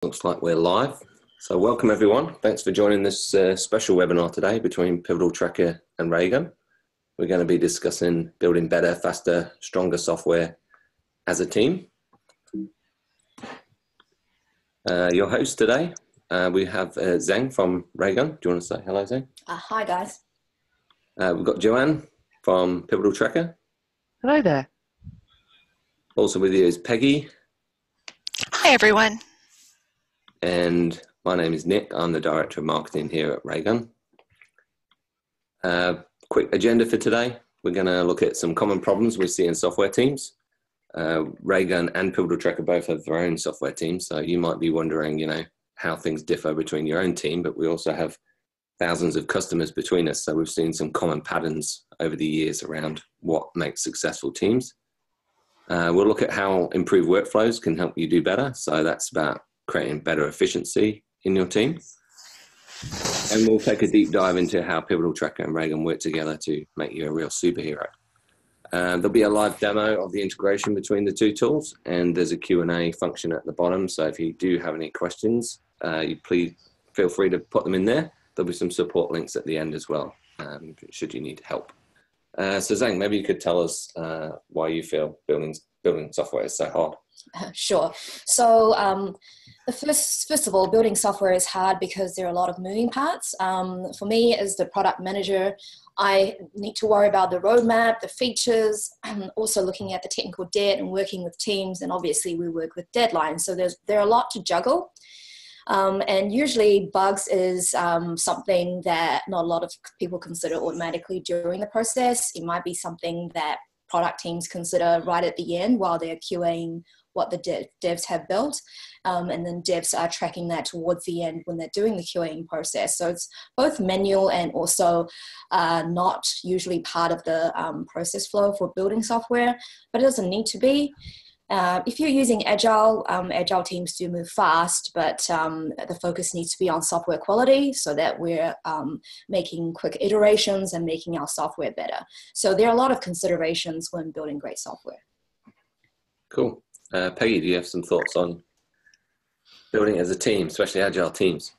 Looks like we're live. So welcome everyone. Thanks for joining this special webinar today between Pivotal Tracker and Raygun. We're going to be discussing building better, faster, stronger software as a team. Your host today, we have Zhang from Raygun. Do you want to say hello, Zhang? Hi guys. We've got Joanne from Pivotal Tracker. Hello there. Also with you is Peggy. Hi everyone. And my name is Nick. I'm the Director of Marketing here at Raygun. Quick agenda for today. We're going to look at some common problems we see in software teams. Raygun and Pivotal Tracker both have their own software teams, so you might be wondering, how things differ between your own team, but we also have thousands of customers between us, so we've seen some common patterns over the years around what makes successful teams. We'll look at how improved workflows can help you do better, so that's about creating better efficiency in your team. And we'll take a deep dive into how Pivotal Tracker and Raygun work together to make you a real superhero. There'll be a live demo of the integration between the two tools, and there's a Q&A function at the bottom. So if you do have any questions, you please feel free to put them in there. There'll be some support links at the end as well, should you need help. So Zhang, maybe you could tell us why you feel building software is so hard. Sure. So first of all, building software is hard because there are a lot of moving parts. For me, as the product manager, I need to worry about the roadmap, the features, also looking at the technical debt and working with teams. And obviously we work with deadlines. So there are a lot to juggle. And usually bugs is something that not a lot of people consider automatically during the process. It might be something that product teams consider right at the end while they're QAing what the devs have built. And then devs are tracking that towards the end when they're doing the QAing process. So it's both manual and also not usually part of the process flow for building software, but it doesn't need to be. If you're using Agile, Agile teams do move fast, but the focus needs to be on software quality so that we're making quick iterations and making our software better. So there are a lot of considerations when building great software. Cool. Peggy, do you have some thoughts on building it as a team, especially Agile teams?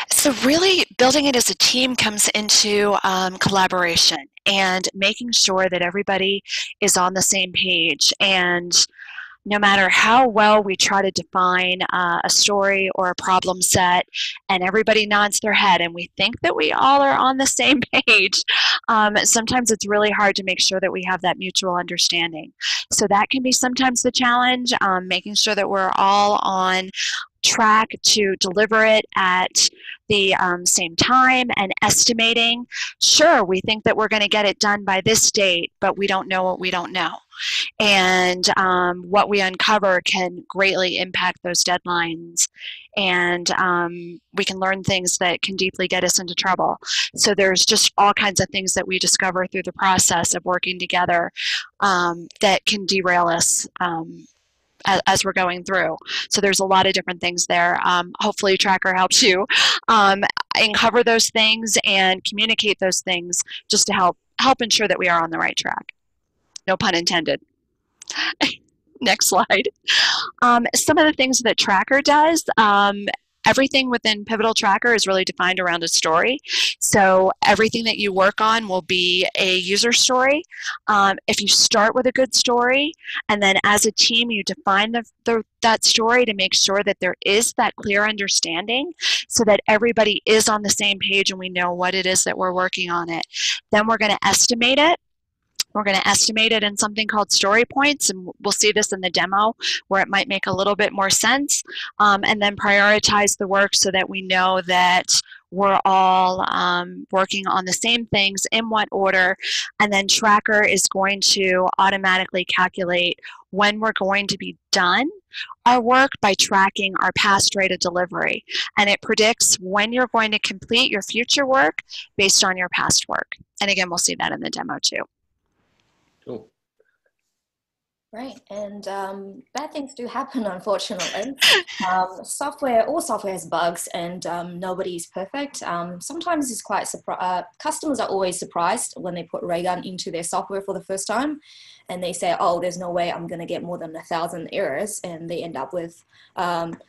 So really building it as a team comes into collaboration and making sure that everybody is on the same page. And no matter how well we try to define a story or a problem set and everybody nods their head and we think that we all are on the same page, sometimes it's really hard to make sure that we have that mutual understanding. So that can be sometimes the challenge, making sure that we're all on track to deliver it at the same time and estimating. Sure, we think that we're going to get it done by this date, but we don't know what we don't know. And what we uncover can greatly impact those deadlines. And we can learn things that can deeply get us into trouble. So there's just all kinds of things that we discover through the process of working together that can derail us as we're going through. So there's a lot of different things there. Hopefully Tracker helps you uncover those things and communicate those things just to help ensure that we are on the right track. No pun intended. Next slide. Some of the things that Tracker does, everything within Pivotal Tracker is really defined around a story. So everything that you work on will be a user story. If you start with a good story, and then as a team you define that story to make sure that there is that clear understanding so that everybody is on the same page and we know what it is that we're working on it. Then we're going to estimate it. We're going to estimate it in something called story points, and we'll see this in the demo where it might make a little bit more sense, and then prioritize the work so that we know that we're all working on the same things in what order, and then Tracker is going to automatically calculate when we're going to be done our work by tracking our past rate of delivery, and it predicts when you're going to complete your future work based on your past work. And again, we'll see that in the demo too. Cool. Right, and bad things do happen, unfortunately. All software has bugs, and nobody's perfect. Sometimes it's quite customers are always surprised when they put Raygun into their software for the first time, and they say, "Oh, there's no way I'm going to get more than 1,000 errors," and they end up with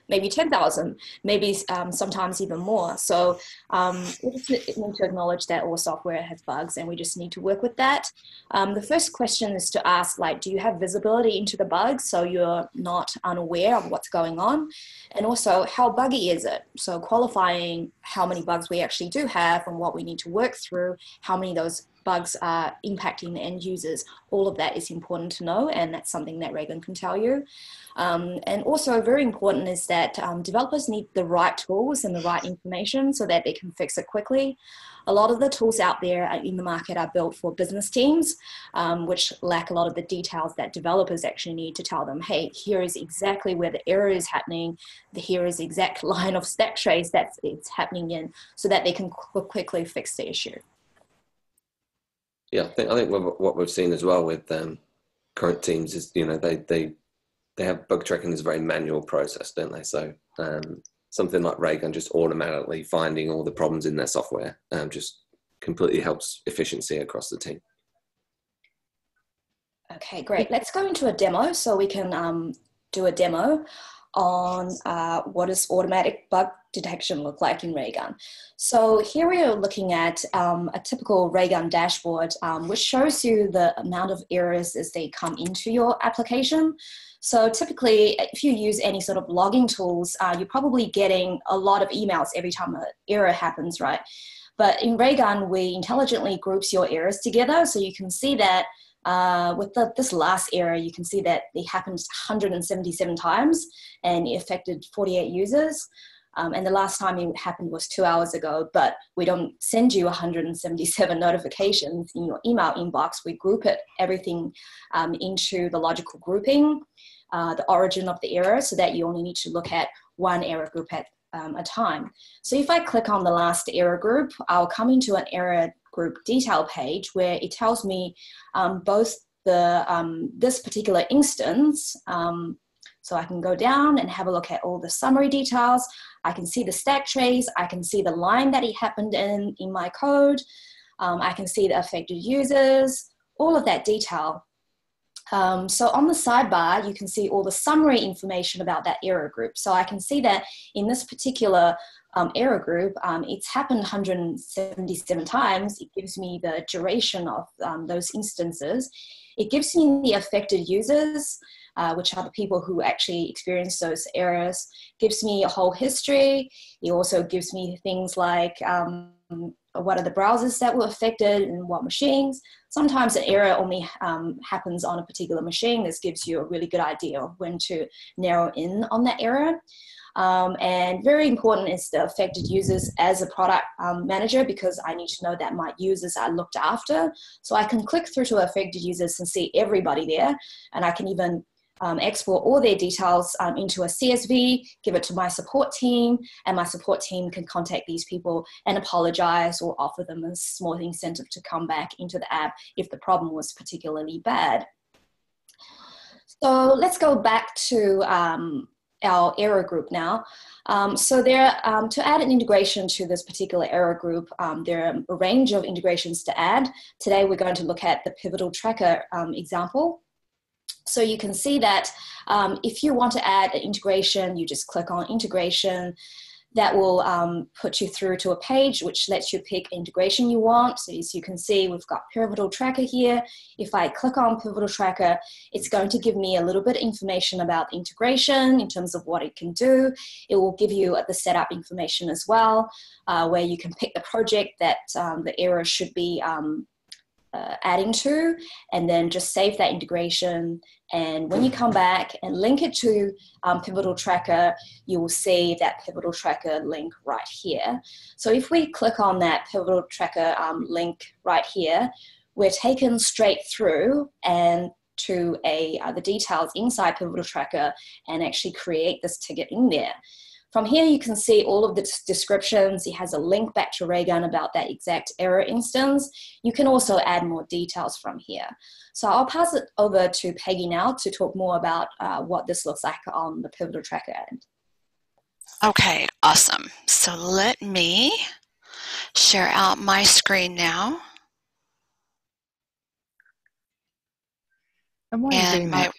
maybe 10,000, maybe sometimes even more. So we just need to acknowledge that all software has bugs, and we just need to work with that. The first question is to ask, like, do you have visibility into the bugs so you're not unaware of what's going on? And also, how buggy is it? So qualifying how many bugs we actually do have and what we need to work through, how many of those bugs are impacting the end users, all of that is important to know, and that's something that Raygun can tell you. And also very important is that developers need the right tools and the right information so that they can fix it quickly. A lot of the tools out there in the market are built for business teams, which lack a lot of the details that developers actually need to tell them, hey, here is exactly where the error is happening, here is the exact line of stack trace that it's happening in, so that they can quickly fix the issue. Yeah, I think what we've seen as well with current teams is, you know, they have bug tracking as a very manual process, don't they? So something like Raygun just automatically finding all the problems in their software just completely helps efficiency across the team. Okay, great. Let's go into a demo so we can do a demo on what does automatic bug detection look like in Raygun. So here we are looking at a typical Raygun dashboard, which shows you the amount of errors as they come into your application. So typically, if you use any sort of logging tools, you're probably getting a lot of emails every time an error happens, right? But in Raygun, we intelligently groups your errors together, so you can see that with this last error, you can see that it happened 177 times and it affected 48 users. And the last time it happened was 2 hours ago, but we don't send you 177 notifications in your email inbox. We group everything into the logical grouping, the origin of the error, so that you only need to look at one error group at a time. So if I click on the last error group, I'll come into an error group detail page where it tells me both this particular instance. So I can go down and have a look at all the summary details. I can see the stack trace. I can see the line that it happened in my code. I can see the affected users, all of that detail. So on the sidebar, you can see all the summary information about that error group. So I can see that in this particular error group, it's happened 177 times. It gives me the duration of those instances. It gives me the affected users, which are the people who actually experience those errors. Gives me a whole history. It also gives me things like what are the browsers that were affected and what machines. Sometimes an error only happens on a particular machine. This gives you a really good idea of when to narrow in on that error. And very important is the affected users as a product manager, because I need to know that my users are looked after. So I can click through to affected users and see everybody there, and I can even export all their details into a CSV, give it to my support team, and my support team can contact these people and apologize or offer them a small incentive to come back into the app if the problem was particularly bad. So let's go back to our error group now. So to add an integration to this particular error group, there are a range of integrations to add. Today we're going to look at the Pivotal Tracker example. So you can see that if you want to add an integration, you just click on integration. That will put you through to a page which lets you pick integration you want. So as you can see, we've got Pivotal Tracker here. If I click on Pivotal Tracker, it's going to give me a little bit of information about the integration in terms of what it can do. It will give you the setup information as well, where you can pick the project that the error should be adding to, and then just save that integration. And when you come back and link it to Pivotal Tracker, you will see that Pivotal Tracker link right here. So if we click on that Pivotal Tracker link right here, we're taken straight through and to the details inside Pivotal Tracker and actually create this ticket in there. From here, you can see all of the descriptions. It has a link back to Raygun about that exact error instance. You can also add more details from here. So I'll pass it over to Peggy now to talk more about what this looks like on the Pivotal Tracker end. Okay, awesome. So let me share out my screen now. And while you're doing that,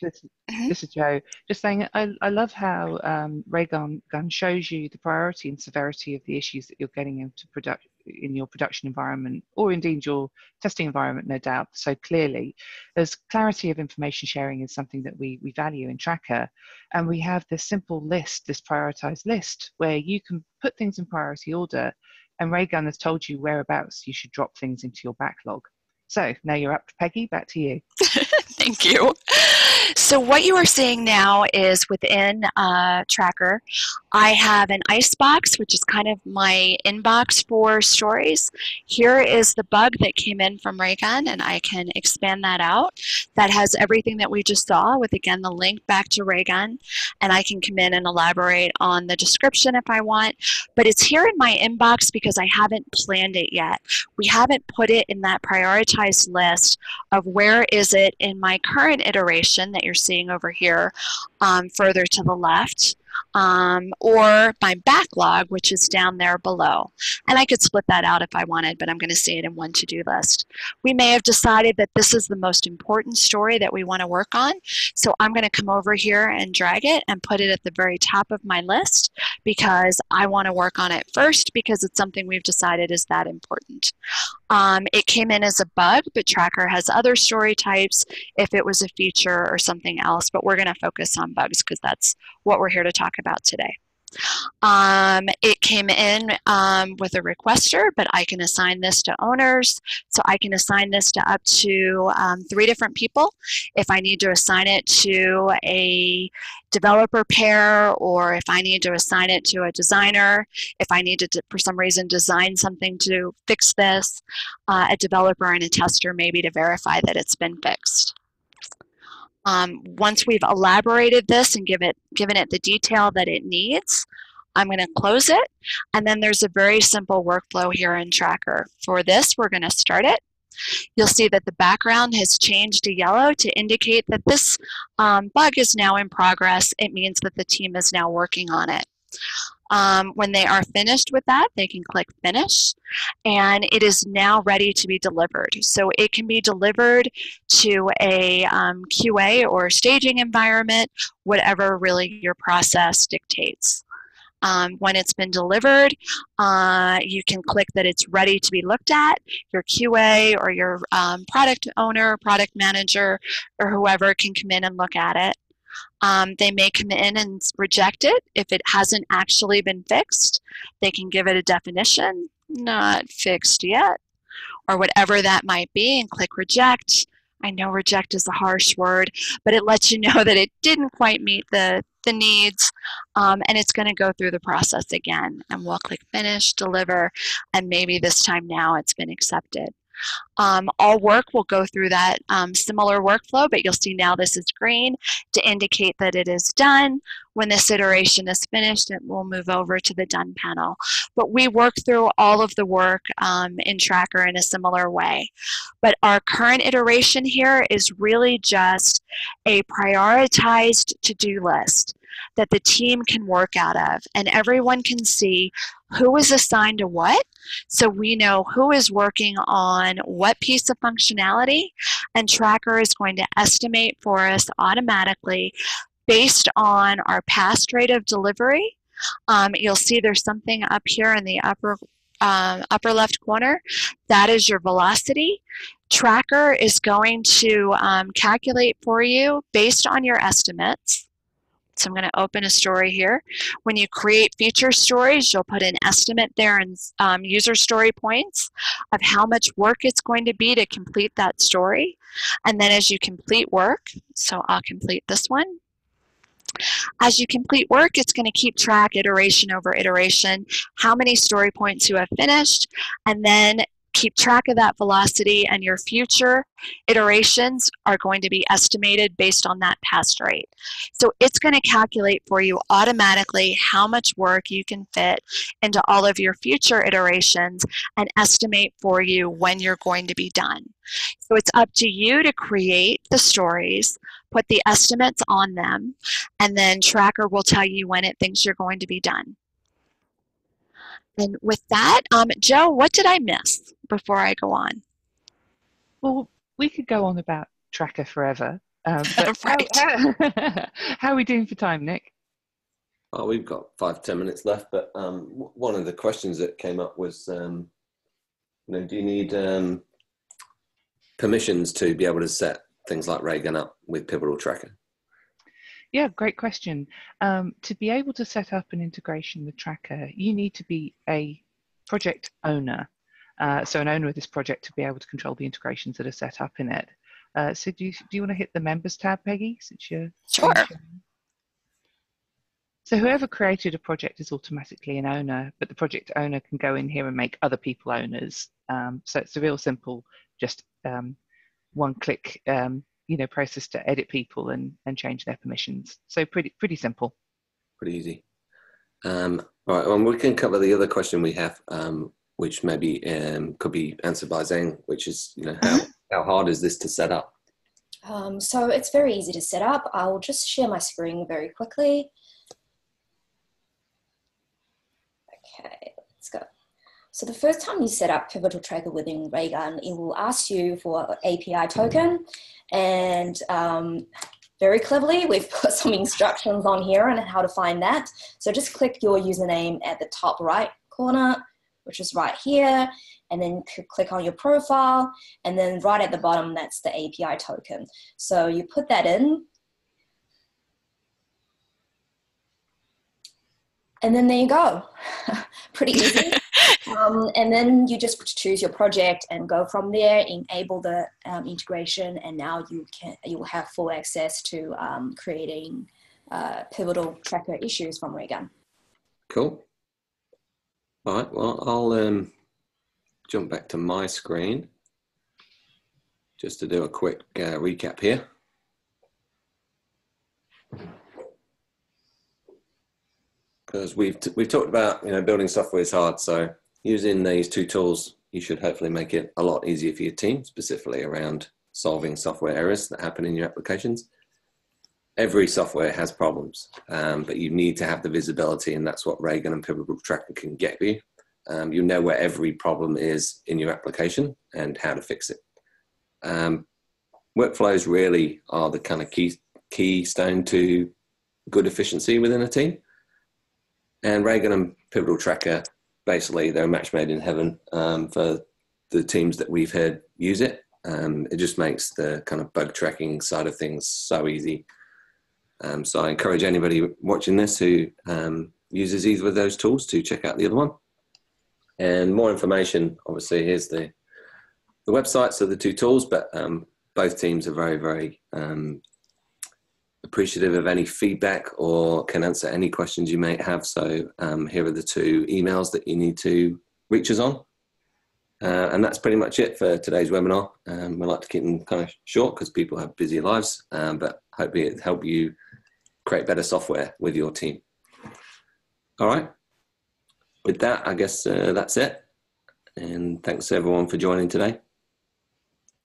this is Joe, just saying I love how Raygun shows you the priority and severity of the issues that you're getting into in your production environment, or indeed your testing environment, no doubt. So clearly, as clarity of information sharing is something that we value in Tracker, and we have this simple list, this prioritized list, where you can put things in priority order, and Raygun has told you whereabouts you should drop things into your backlog. So now you're up, Peggy, back to you. Thank you. So what you are seeing now is within Tracker, I have an icebox, which is kind of my inbox for stories. Here is the bug that came in from Raygun, and I can expand that out. That has everything that we just saw with, again, the link back to Raygun, and I can come in and elaborate on the description if I want. But it's here in my inbox because I haven't planned it yet. We haven't put it in that prioritized list of where is it in my current iteration that you're seeing over here further to the left, or my backlog, which is down there below. And I could split that out if I wanted, but I'm going to see it in one to-do list. We may have decided that this is the most important story that we want to work on, so I'm going to come over here and drag it and put it at the very top of my list because I want to work on it first because it's something we've decided is that important. It came in as a bug, but Tracker has other story types if it was a feature or something else, but we're going to focus on bugs because that's what we're here to talk about today. It came in with a requester, but I can assign this to owners. So I can assign this to up to 3 different people. If I need to assign it to a developer pair, or if I need to assign it to a designer, if I need to, for some reason, design something to fix this, a developer and a tester maybe to verify that it's been fixed. Once we've elaborated this and given it the detail that it needs, I'm going to close it. And then there's a very simple workflow here in Tracker. For this, we're going to start it. You'll see that the background has changed to yellow to indicate that this bug is now in progress. It means that the team is now working on it. When they are finished with that, they can click Finish, and it is now ready to be delivered. So it can be delivered to a QA or staging environment, whatever really your process dictates. When it's been delivered, you can click that it's ready to be looked at. Your QA or your product owner, product manager, or whoever can come in and look at it. They may come in and reject it if it hasn't actually been fixed. They can give it a definition, not fixed yet, or whatever that might be, and click Reject. I know reject is a harsh word, but it lets you know that it didn't quite meet the needs, and it's going to go through the process again. And we'll click Finish, Deliver, and maybe this time now it's been accepted. All work will go through that similar workflow, but you'll see now this is green to indicate that it is done. When this iteration is finished, it will move over to the Done panel. But we work through all of the work in Tracker in a similar way. But our current iteration here is really just a prioritized to-do list that the team can work out of, and everyone can see who is assigned to what, so we know who is working on what piece of functionality, and Tracker is going to estimate for us automatically based on our past rate of delivery. You'll see there's something up here in the upper left corner. That is your velocity. Tracker is going to calculate for you based on your estimates. So I'm going to open a story here. When you create feature stories, you'll put an estimate there in user story points of how much work it's going to be to complete that story. And then as you complete work, so I'll complete this one. As you complete work, it's going to keep track iteration over iteration, how many story points you have finished, and then keep track of that velocity, and your future iterations are going to be estimated based on that pass rate. So it's going to calculate for you automatically how much work you can fit into all of your future iterations and estimate for you when you're going to be done. So it's up to you to create the stories, put the estimates on them, and then Tracker will tell you when it thinks you're going to be done. And with that, Joe, what did I miss before I go on? Well, we could go on about Tracker forever. But Right. how are we doing for time, Nick? Oh, we've got 5-10 minutes left, but one of the questions that came up was, do you need permissions to be able to set things like Raygun up with Pivotal Tracker? Yeah, great question. To be able to set up an integration with Tracker, you need to be a project owner. So an owner of this project to be able to control the integrations that are set up in it. So do you want to hit the Members tab, Peggy, since you're Sure. So whoever created a project is automatically an owner, but the project owner can go in here and make other people owners. So it's a real simple, just one-click process to edit people and change their permissions. So pretty simple. Pretty easy. All right, well, we can cover the other question we have, which maybe could be answered by Zhang, which is, how hard is this to set up? So it's very easy to set up. I'll just share my screen very quickly. Okay, let's go. So the first time you set up Pivotal Tracker within Raygun, it will ask you for an API token. And very cleverly, we've put some instructions on here on how to find that. So just click your username at the top right corner, which is right here, and then click on your profile, and then right at the bottom, that's the API token. So you put that in, and then there you go. Pretty easy. And then you just choose your project and go from there, enable the integration, and now you will have full access to creating Pivotal Tracker issues from Raygun. Cool. All right, well, I'll jump back to my screen just to do a quick recap here. Because we've talked about, building software is hard, so using these two tools, you should hopefully make it a lot easier for your team, specifically around solving software errors that happen in your applications. Every software has problems, but you need to have the visibility, and that's what Raygun and Pivotal Tracker can get you. You know where every problem is in your application and how to fix it. Workflows really are the kind of keystone to good efficiency within a team. And Raygun and Pivotal Tracker, basically, they're a match made in heaven for the teams that we've had use it. It just makes the kind of bug tracking side of things so easy. So I encourage anybody watching this who uses either of those tools to check out the other one. And more information, obviously, here's the websites of the two tools, but both teams are very, very appreciative of any feedback or can answer any questions you may have. So here are the two emails that you need to reach us on. And that's pretty much it for today's webinar. We like to keep them kind of short because people have busy lives, but hopefully it help you create better software with your team. All right. With that, I guess that's it. And thanks everyone for joining today.